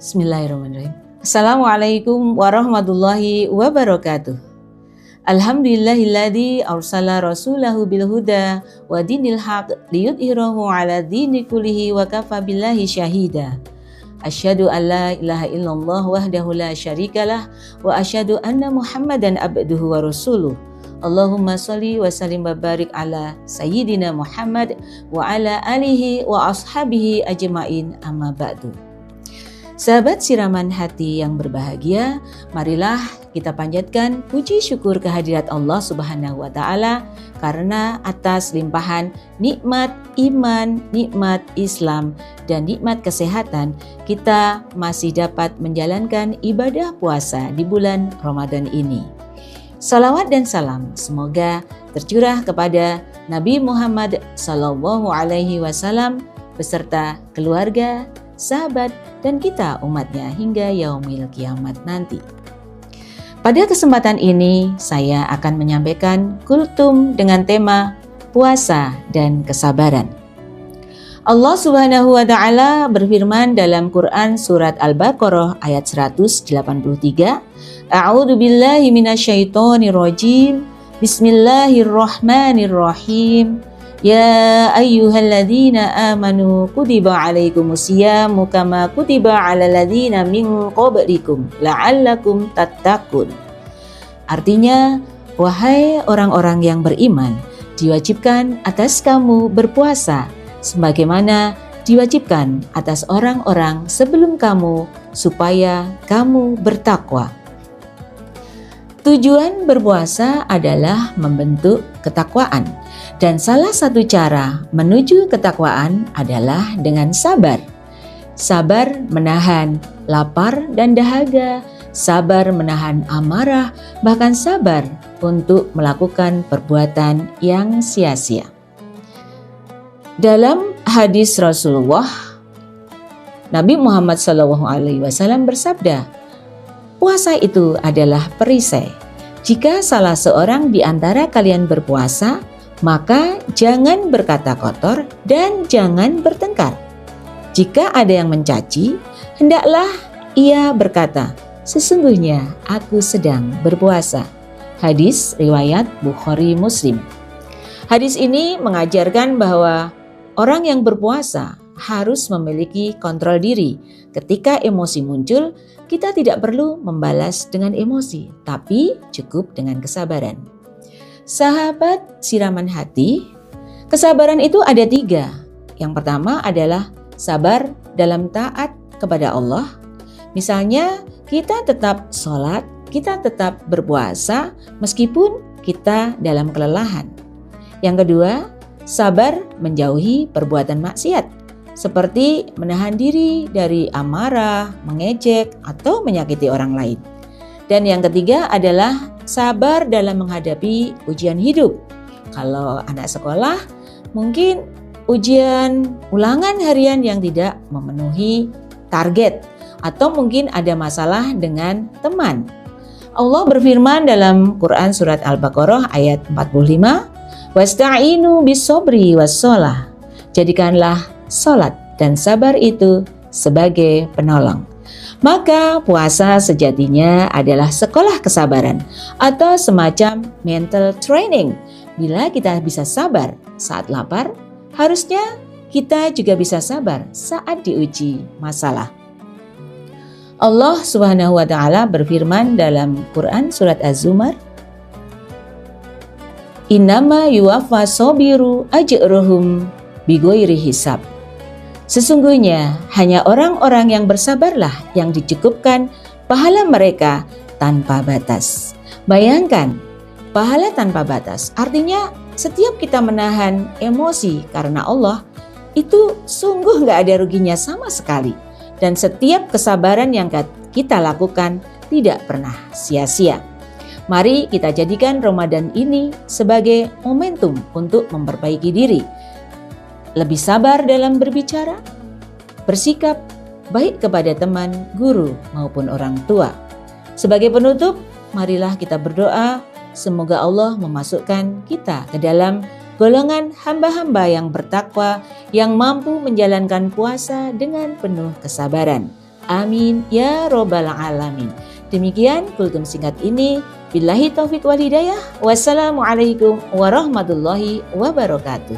Bismillahirrahmanirrahim. Assalamualaikum warahmatullahi wabarakatuh. Alhamdulillahilladzi arsala rasulahu bil huda wa dinil haq liyudhhirahu ala dini kullihi wa kafa billahi syahida. Asyhadu an la ilaha illallah wahdahu la syarikalah wa asyhadu anna Muhammadan abduhu wa rasuluh. Allahumma shalli wa sallim wa barik ala sayyidina Muhammad wa ala alihi wa ashabihi ajmain, amma ba'du. Sahabat siraman hati yang berbahagia, marilah kita panjatkan puji syukur kehadirat Allah Subhanahu wa Ta'ala karena atas limpahan nikmat iman, nikmat Islam, dan nikmat kesehatan, kita masih dapat menjalankan ibadah puasa di bulan Ramadan ini. Salawat dan salam semoga tercurah kepada Nabi Muhammad SAW beserta keluarga, sahabat, dan kita umatnya hingga yaumil kiamat nanti. Pada kesempatan ini saya akan menyampaikan kultum dengan tema puasa dan kesabaran. Allah Subhanahu wa Ta'ala berfirman dalam Quran surat Al-Baqarah ayat 183, A'udzu billahi minasyaitonir rajim. Bismillahirrahmanirrahim. Ya ayyuhalladzina amanu kutiba alaikumusyamu kama kutiba alal ladzina min qablikum la'allakum tattaqun. Artinya, wahai orang-orang yang beriman, diwajibkan atas kamu berpuasa sebagaimana diwajibkan atas orang-orang sebelum kamu supaya kamu bertakwa. Tujuan berpuasa adalah membentuk ketakwaan. Dan salah satu cara menuju ketakwaan adalah dengan sabar. Sabar menahan lapar dan dahaga, sabar menahan amarah, bahkan sabar untuk melakukan perbuatan yang sia-sia. Dalam hadis Rasulullah, Nabi Muhammad SAW bersabda, puasa itu adalah perisai. Jika salah seorang di antara kalian berpuasa, maka jangan berkata kotor dan jangan bertengkar. Jika ada yang mencaci, hendaklah ia berkata, sesungguhnya aku sedang berpuasa. Hadis riwayat Bukhari Muslim. Hadis ini mengajarkan bahwa orang yang berpuasa harus memiliki kontrol diri. Ketika emosi muncul, kita tidak perlu membalas dengan emosi, tapi cukup dengan kesabaran. Sahabat siraman hati, kesabaran itu ada 3. Yang pertama adalah sabar dalam taat kepada Allah. Misalnya kita tetap sholat, kita tetap berpuasa meskipun kita dalam kelelahan. Yang kedua, sabar menjauhi perbuatan maksiat seperti menahan diri dari amarah, mengejek, atau menyakiti orang lain. Dan yang ketiga adalah sabar dalam menghadapi ujian hidup. Kalau anak sekolah, mungkin ujian ulangan harian yang tidak memenuhi target, atau mungkin ada masalah dengan teman. Allah berfirman dalam Quran surat Al-Baqarah ayat 45, Wasta'inu bis-sobri was-sholah. Jadikanlah salat dan sabar itu sebagai penolong. Maka puasa sejatinya adalah sekolah kesabaran atau semacam mental training. Bila kita bisa sabar saat lapar, harusnya kita juga bisa sabar saat diuji masalah. Allah Subhanahu wa Ta'ala berfirman dalam Quran surat Az-Zumar, Innama yuwaffas sabiru ajruhum bighairi hisab. Sesungguhnya hanya orang-orang yang bersabarlah yang dicukupkan pahala mereka tanpa batas. Bayangkan, pahala tanpa batas artinya setiap kita menahan emosi karena Allah, itu sungguh gak ada ruginya sama sekali. Dan setiap kesabaran yang kita lakukan tidak pernah sia-sia. Mari kita jadikan Ramadan ini sebagai momentum untuk memperbaiki diri. Lebih sabar dalam berbicara, bersikap baik kepada teman, guru, maupun orang tua. Sebagai penutup, marilah kita berdoa, semoga Allah memasukkan kita ke dalam golongan hamba-hamba yang bertakwa, yang mampu menjalankan puasa dengan penuh kesabaran. Amin ya robbal alamin. Demikian kultum singkat ini. Billahi taufik wal hidayah. Wassalamualaikum warahmatullahi wabarakatuh.